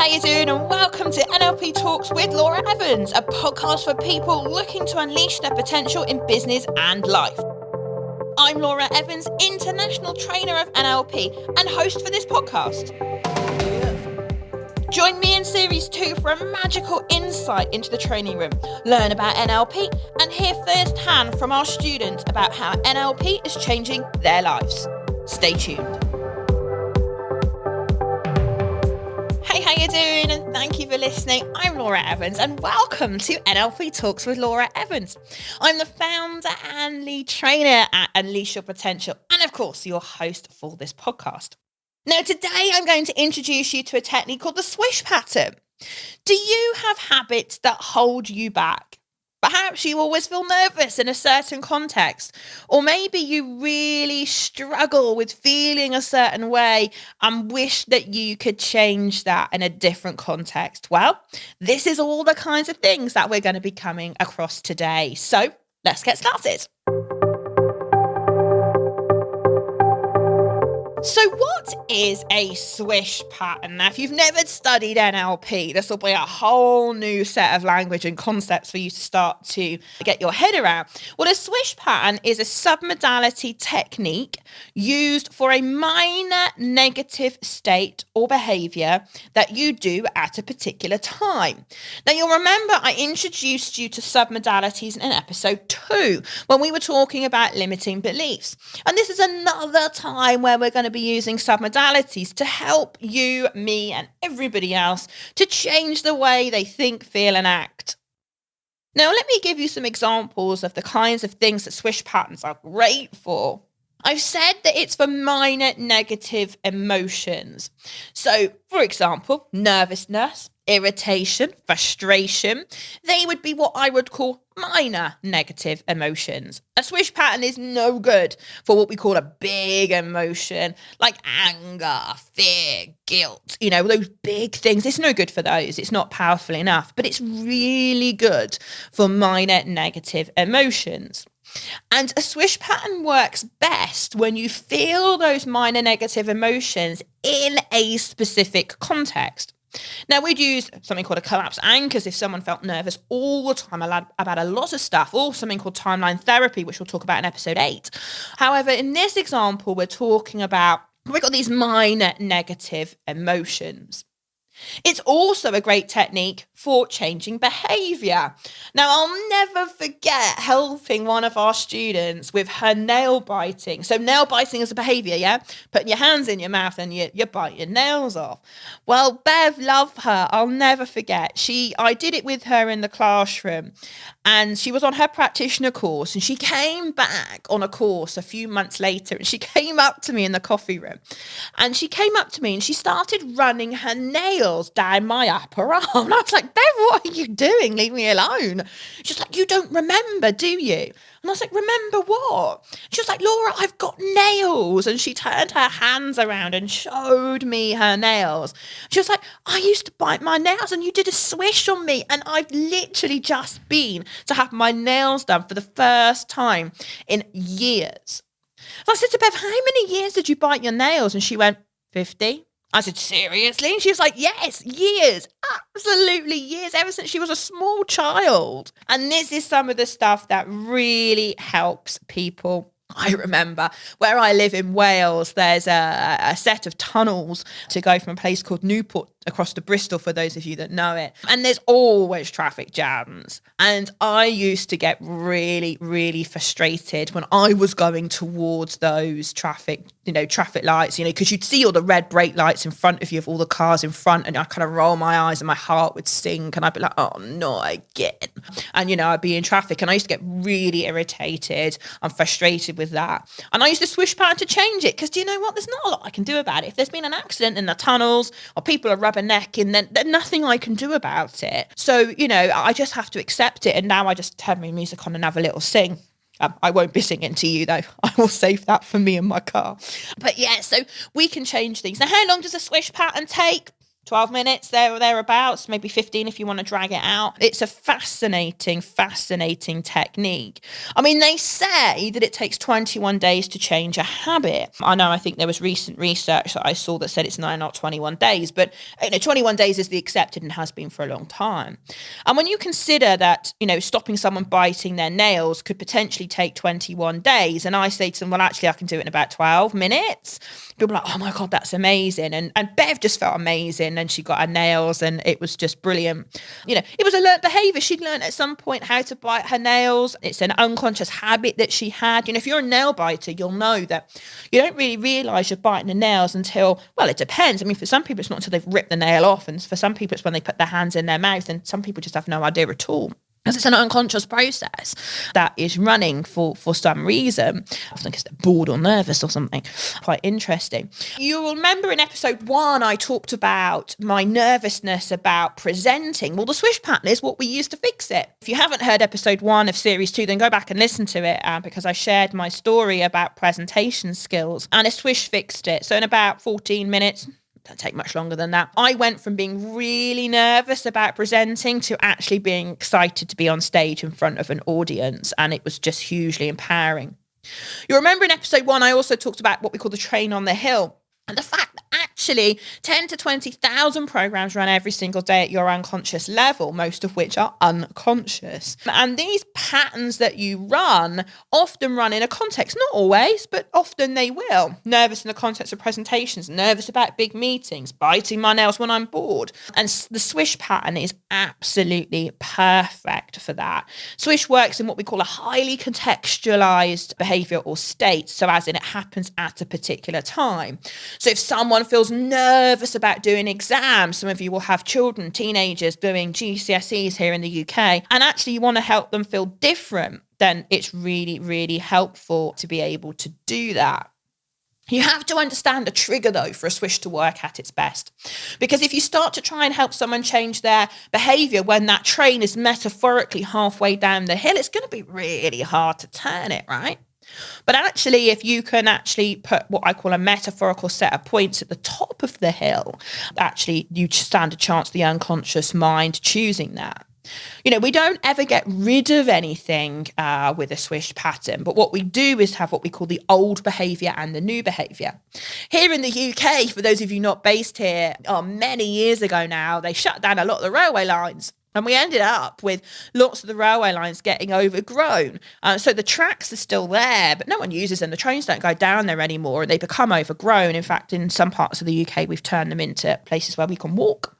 you doing? And welcome to NLP Talks with Laura Evans, a podcast for people looking to unleash their potential in business and life. I'm Laura Evans, international trainer of NLP and host for this podcast. Join me in Series 2 for a magical insight into the training room, learn about NLP and hear firsthand from our students about how NLP is changing their lives. Stay tuned. Hey, how you doing? And thank you for listening. I'm Laura Evans and welcome to NLP Talks with Laura Evans. I'm the founder and lead trainer at Unleash Your Potential and of course your host for this podcast. Now today I'm going to introduce you to a technique called the Swish Pattern. Do you have habits that hold you back? Perhaps you always feel nervous in a certain context, or maybe you really struggle with feeling a certain way and wish that you could change that in a different context. Well, this is all the kinds of things that we're going to be coming across today. So let's get started. So what is a swish pattern? Now, if you've never studied NLP, this will be a whole new set of language and concepts for you to start to get your head around. Well, a swish pattern is a submodality technique used for a minor negative state or behaviour that you do at a particular time. Now, you'll remember I introduced you to submodalities in episode 2 when we were talking about limiting beliefs. And this is another time where we're going to be using submodalities to help you, me, and everybody else to change the way they think, feel, and act. Now, let me give you some examples of the kinds of things that swish patterns are great for. I've said that it's for minor negative emotions. So, for example, nervousness, irritation, frustration, they would be what I would call minor negative emotions. A swish pattern is no good for what we call a big emotion, like anger, fear, guilt, those big things. It's no good for those. It's not powerful enough, but it's really good for minor negative emotions. And a swish pattern works best when you feel those minor negative emotions in a specific context. Now, we'd use something called a collapse anchors if someone felt nervous all the time about a lot of stuff, or something called timeline therapy, which we'll talk about in episode 8. However, in this example, we're talking about, we've got these minor negative emotions. It's also a great technique for changing behaviour. Now, I'll never forget helping one of our students with her nail biting. So nail biting is a behaviour, yeah? Putting your hands in your mouth and you bite your nails off. Well, Bev, love her. I'll never forget. I did it with her in the classroom and she was on her practitioner course and she came back on a course a few months later and she came up to me in the coffee room and she came up to me and she started running her nails down my upper arm. And I was like, Bev, what are you doing? Leave me alone. She's like, you don't remember, do you? And I was like, remember what? She was like, Laura, I've got nails. And she turned her hands around and showed me her nails. She was like, I used to bite my nails and you did a swish on me. And I've literally just been to have my nails done for the first time in years. So I said to Bev, how many years did you bite your nails? And she went, 50. I said, seriously? And she was like, yes, years, absolutely years, ever since she was a small child. And this is some of the stuff that really helps people. I remember where I live in Wales, there's a set of tunnels to go from a place called Newport across to Bristol, for those of you that know it. And there's always traffic jams. And I used to get really, really frustrated when I was going towards those traffic lights, because you'd see all the red brake lights in front of you of all the cars in front. And I kind of roll my eyes and my heart would sink. And I'd be like, oh, no, again. And, I'd be in traffic and I used to get really irritated and frustrated with that. And I used to swish pattern to change it because, do you know what? There's not a lot I can do about it. If there's been an accident in the tunnels or people are rubbing neck and then there's nothing I can do about it. So, I just have to accept it. And now I just turn my music on and have a little sing. I won't be singing to you though. I will save that for me in my car. But yeah, so we can change things. Now, how long does a swish pattern take? 12 minutes there or thereabouts, maybe 15 if you want to drag it out. It's a fascinating technique. I mean, they say that it takes 21 days to change a habit. I think there was recent research that I saw that said it's not 21 days, but 21 days is the accepted and has been for a long time. And when you consider that, stopping someone biting their nails could potentially take 21 days, and I say to them, well, actually, I can do it in about 12 minutes. People are like, oh my God, that's amazing. And Bev just felt amazing, and she got her nails, and it was just brilliant. It was a learned behaviour. She'd learned at some point how to bite her nails. It's an unconscious habit that she had. If you're a nail biter, you'll know that you don't really realise you're biting the nails until, well, it depends. I mean, for some people, it's not until they've ripped the nail off. And for some people, it's when they put their hands in their mouth. And some people just have no idea at all. Because it's an unconscious process that is running for some reason, often because they're bored or nervous or something. Quite interesting. You'll remember in episode 1, I talked about my nervousness about presenting. Well, the swish pattern is what we use to fix it. If you haven't heard episode 1 of series 2, then go back and listen to it because I shared my story about presentation skills, and a swish fixed it. So in about 14 minutes, don't take much longer than that, I went from being really nervous about presenting to actually being excited to be on stage in front of an audience, and it was just hugely empowering. You'll remember in episode 1, I also talked about what we call the train on the hill, and the fact that actually 10 to 20,000 programs run every single day at your unconscious level, most of which are unconscious. And these patterns that you run often run in a context, not always, but often they will. Nervous in the context of presentations, nervous about big meetings, biting my nails when I'm bored. And the swish pattern is absolutely perfect for that. Swish works in what we call a highly contextualized behavior or state, so as in it happens at a particular time. So if someone feels nervous about doing exams, some of you will have children, teenagers doing GCSEs here in the UK, and actually you want to help them feel different, then it's really, really helpful to be able to do that. You have to understand the trigger, though, for a swish to work at its best. Because if you start to try and help someone change their behaviour when that train is metaphorically halfway down the hill, it's going to be really hard to turn it, right? But actually, if you can actually put what I call a metaphorical set of points at the top of the hill, actually you stand a chance of the unconscious mind choosing that. We don't ever get rid of anything with a swish pattern, but what we do is have what we call the old behaviour and the new behaviour. Here in the UK, for those of you not based here, many years ago now, they shut down a lot of the railway lines. And we ended up with lots of the railway lines getting overgrown. So the tracks are still there, but no one uses them. The trains don't go down there anymore, and they become overgrown. In fact, in some parts of the UK, we've turned them into places where we can walk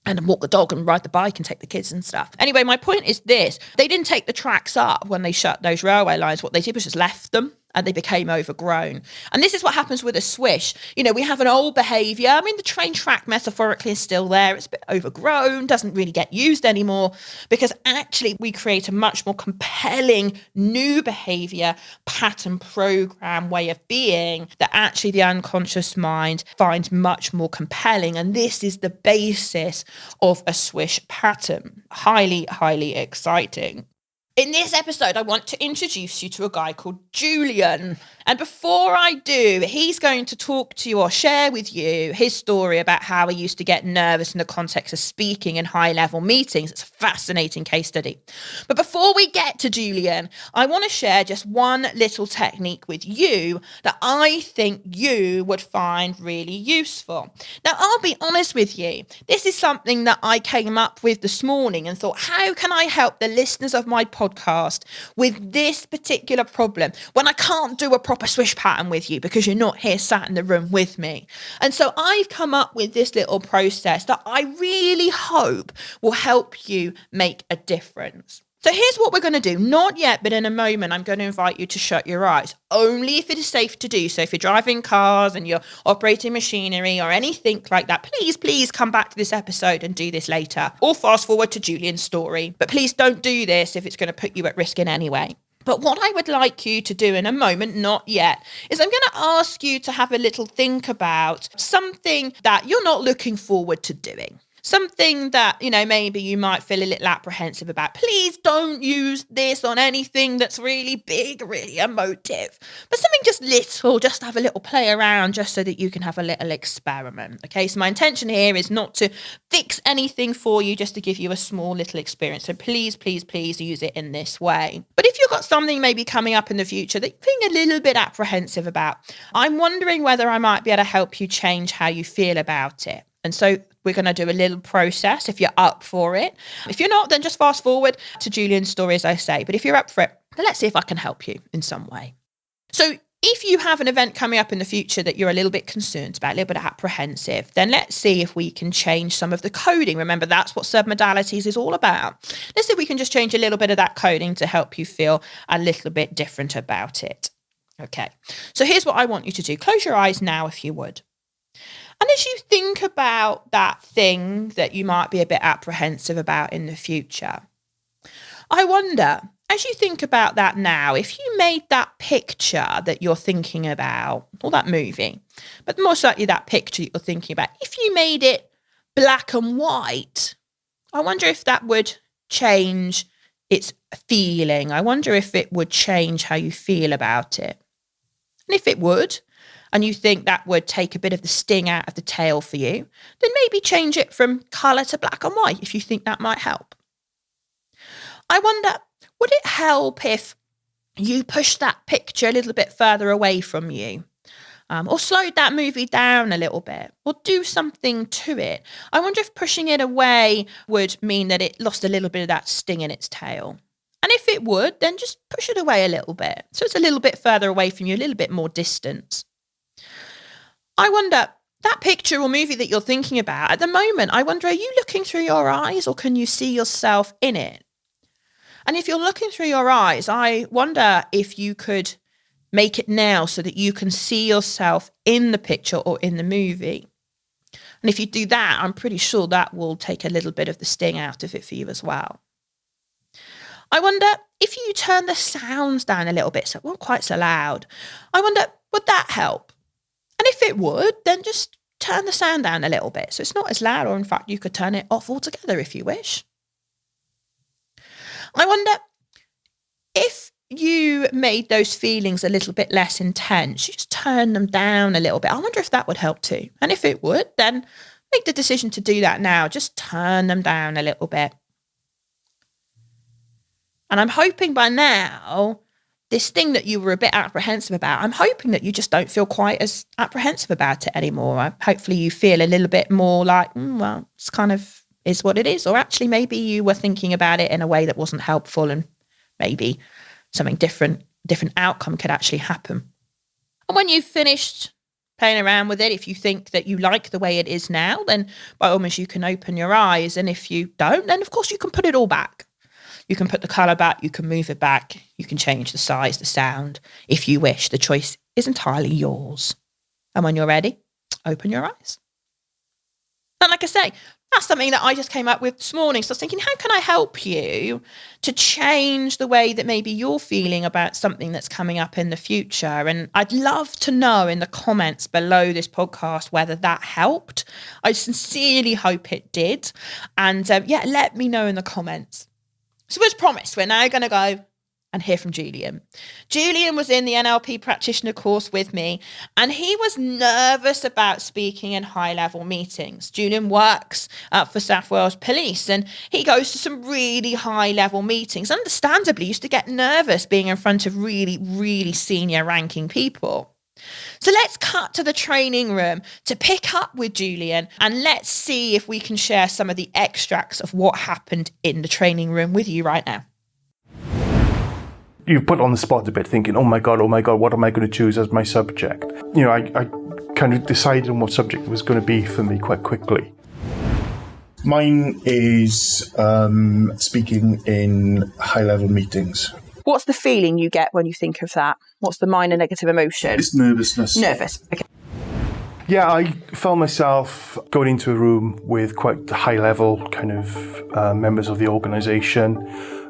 the dog and ride the bike and take the kids and stuff. Anyway, my point is this. They didn't take the tracks up when they shut those railway lines. What they did was just left them, and they became overgrown. And this is what happens with a swish. We have an old behaviour. I mean, the train track metaphorically is still there. It's a bit overgrown, doesn't really get used anymore, because actually we create a much more compelling new behaviour, pattern, programme, way of being that actually the unconscious mind finds much more compelling. And this is the basis of a swish pattern. Highly, highly exciting. In this episode, I want to introduce you to a guy called Julian. And before I do, he's going to talk to you or share with you his story about how he used to get nervous in the context of speaking in high-level meetings. It's a fascinating case study. But before we get to Julian, I want to share just one little technique with you that I think you would find really useful. Now, I'll be honest with you. This is something that I came up with this morning and thought, how can I help the listeners of my podcast with this particular problem when I can't do a proper swish pattern with you because you're not here sat in the room with me? And so I've come up with this little process that I really hope will help you make a difference. So here's what we're going to do. Not yet, but in a moment, I'm going to invite you to shut your eyes. Only if it is safe to do so. If you're driving cars and you're operating machinery or anything like that, please come back to this episode and do this later. Or fast forward to Julian's story. But please don't do this if it's going to put you at risk in any way. But what I would like you to do in a moment, not yet, is I'm going to ask you to have a little think about something that you're not looking forward to doing. something that, maybe you might feel a little apprehensive about. Please don't use this on anything that's really big, really emotive, but something just little, just have a little play around, just so that you can have a little experiment. Okay, so my intention here is not to fix anything for you, just to give you a small little experience. So please, please, please use it in this way. But if you've got something maybe coming up in the future that you're feeling a little bit apprehensive about, I'm wondering whether I might be able to help you change how you feel about it. And so we're going to do a little process if you're up for it. If you're not, then just fast forward to Julian's story, as I say. But if you're up for it, then let's see if I can help you in some way. So if you have an event coming up in the future that you're a little bit concerned about, a little bit apprehensive, then let's see if we can change some of the coding. Remember, that's what submodalities is all about. Let's see if we can just change a little bit of that coding to help you feel a little bit different about it. Okay, so here's what I want you to do. Close your eyes now, if you would. And as you think about that thing that you might be a bit apprehensive about in the future, I wonder, as you think about that now, if you made that picture that you're thinking about, or that movie, but most likely that picture that you're thinking about, if you made it black and white, I wonder if that would change its feeling. I wonder if it would change how you feel about it. And if it would, and you think that would take a bit of the sting out of the tail for you, then maybe change it from colour to black and white if you think that might help. I wonder, would it help if you pushed that picture a little bit further away from you? Or slowed that movie down a little bit, or do something to it? I wonder if pushing it away would mean that it lost a little bit of that sting in its tail. And if it would, then just push it away a little bit. So it's a little bit further away from you, a little bit more distance. I wonder, that picture or movie that you're thinking about at the moment, I wonder, are you looking through your eyes or can you see yourself in it? And if you're looking through your eyes, I wonder if you could make it now so that you can see yourself in the picture or in the movie. And if you do that, I'm pretty sure that will take a little bit of the sting out of it for you as well. I wonder if you turn the sounds down a little bit so it won't quite so loud. I wonder, would that help? And if it would, then just turn the sound down a little bit so it's not as loud, or in fact, you could turn it off altogether if you wish. I wonder if you made those feelings a little bit less intense, you just turn them down a little bit. I wonder if that would help too. And if it would, then make the decision to do that now. Just turn them down a little bit. And I'm hoping by now, this thing that you were a bit apprehensive about, I'm hoping that you just don't feel quite as apprehensive about it anymore. Hopefully you feel a little bit more like, well, it's kind of is what it is. Or actually, maybe you were thinking about it in a way that wasn't helpful, and maybe something different outcome could actually happen. And when you've finished playing around with it, if you think that you like the way it is now, then by all means you can open your eyes. And if you don't, then of course you can put it all back. You can put the colour back, you can move it back, you can change the size, the sound, if you wish. The choice is entirely yours. And when you're ready, open your eyes. And like I say, that's something that I just came up with this morning. So I was thinking, how can I help you to change the way that maybe you're feeling about something that's coming up in the future? And I'd love to know in the comments below this podcast whether that helped. I sincerely hope it did. And let me know in the comments. So as promised, we're now going to go and hear from Julian. Julian was in the NLP practitioner course with me, and he was nervous about speaking in high-level meetings. Julian works for South Wales Police, and he goes to some really high-level meetings. Understandably, used to get nervous being in front of really, really senior-ranking people. So let's cut to the training room to pick up with Julian, and let's see if we can share some of the extracts of what happened in the training room with you right now. You put on the spot a bit thinking, oh my God, what am I going to choose as my subject? You know, I kind of decided on what subject it was going to be for me quite quickly. Mine is speaking in high-level meetings. What's the feeling you get when you think of that? What's the minor negative emotion? It's nervousness. Nervous. Okay. Yeah, I found myself going into a room with quite high-level kind of members of the organisation.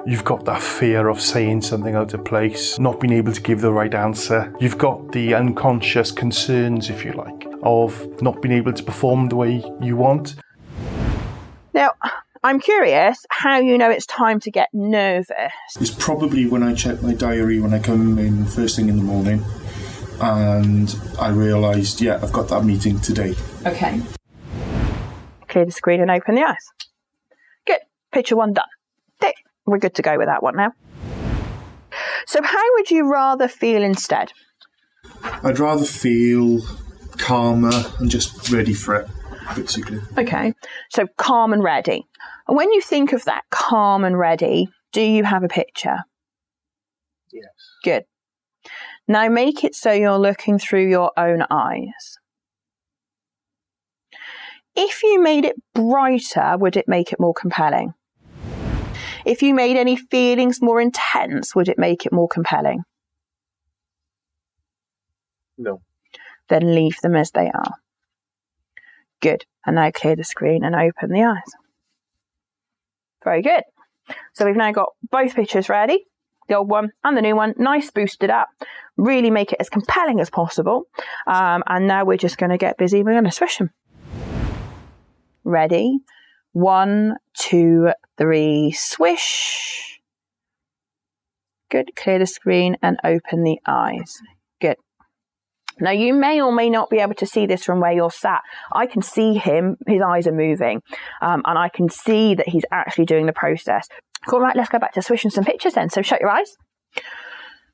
You've got that fear of saying something out of place, not being able to give the right answer. You've got the unconscious concerns, if you like, of not being able to perform the way you want. Now, I'm curious how you know it's time to get nervous. It's probably when I check my diary when I come in first thing in the morning and I realised, I've got that meeting today. Okay. Clear the screen and open the eyes. Good. Picture 1 done. Tick. We're good to go with that one now. So how would you rather feel instead? I'd rather feel calmer and just ready for it, basically. Okay. So calm and ready. And when you think of that calm and ready, do you have a picture? Yes. Good. Now make it so you're looking through your own eyes. If you made it brighter, would it make it more compelling? If you made any feelings more intense, would it make it more compelling? No. Then leave them as they are. Good. And now clear the screen and open the eyes. Very good. So we've now got both pictures ready, the old one and the new one, nice boosted up. Really make it as compelling as possible. And now we're just going to get busy. We're going to swish them. Ready? 1, 2, 3, swish. Good. Clear the screen and open the eyes. Good. Now, you may or may not be able to see this from where you're sat. I can see him, his eyes are moving, and I can see that he's actually doing the process. Cool, right, let's go back to swishing some pictures then. So shut your eyes.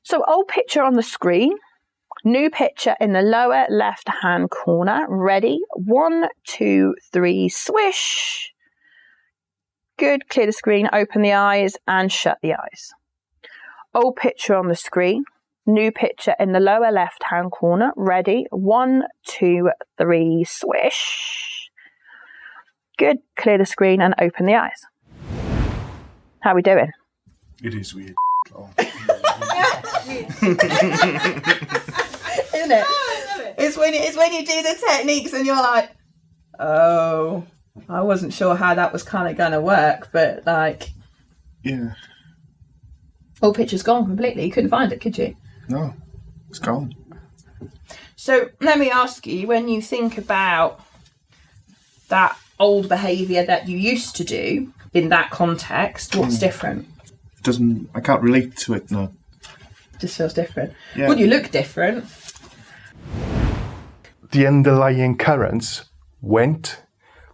So old picture on the screen, new picture in the lower left-hand corner. Ready? 1, 2, 3, swish. Good, clear the screen, open the eyes and shut the eyes. Old picture on the screen. New picture in the lower left-hand corner. Ready? 1, 2, 3, swish. Good. Clear the screen and open the eyes. How are we doing? It is weird. Isn't it? It's when you do the techniques and you're like, oh, I wasn't sure how that was kind of going to work, but like... Yeah. Old picture's gone completely. You couldn't find it, could you? No, it's gone. So let me ask you, when you think about that old behaviour that you used to do in that context, what's different? I can't relate to it now. Just feels different. Yeah. Well, you look different. The underlying currents went.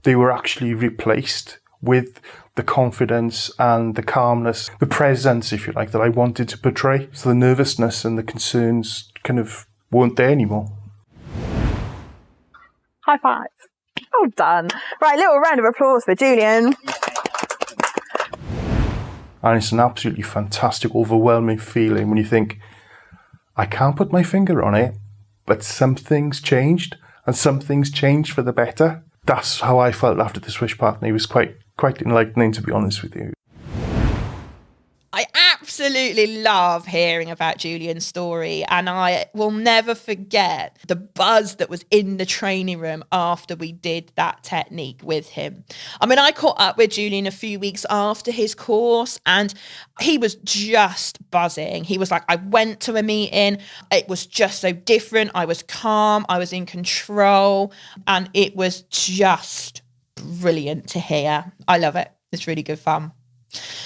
They were actually replaced with the confidence and the calmness, the presence, if you like, that I wanted to portray. So the nervousness and the concerns kind of weren't there anymore. High five. Well done. Right, little round of applause for Julian. And it's an absolutely fantastic, overwhelming feeling when you think, I can't put my finger on it, but something's changed, and something's changed for the better. That's how I felt after the Swish Pattern. It was quite enlightening, to be honest with you. I absolutely love hearing about Julian's story, and I will never forget the buzz that was in the training room after we did that technique with him. I mean, I caught up with Julian a few weeks after his course and he was just buzzing. He was like, I went to a meeting, it was just so different. I was calm, I was in control, and it was just brilliant to hear. I love it. It's really good fun.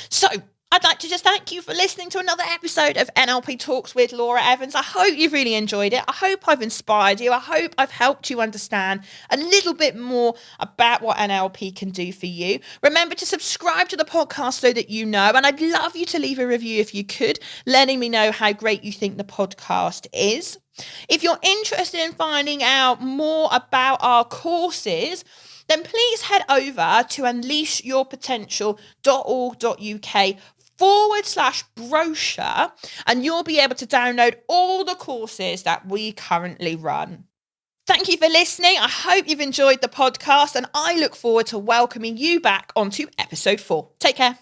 So I'd like to just thank you for listening to another episode of NLP Talks with Laura Evans. I hope you've really enjoyed it. I hope I've inspired you. I hope I've helped you understand a little bit more about what NLP can do for you. Remember to subscribe to the podcast so that you know, and I'd love you to leave a review if you could, letting me know how great you think the podcast is. If you're interested in finding out more about our courses, then please head over to unleashyourpotential.org.uk/brochure and you'll be able to download all the courses that we currently run. Thank you for listening. I hope you've enjoyed the podcast and I look forward to welcoming you back onto episode 4. Take care.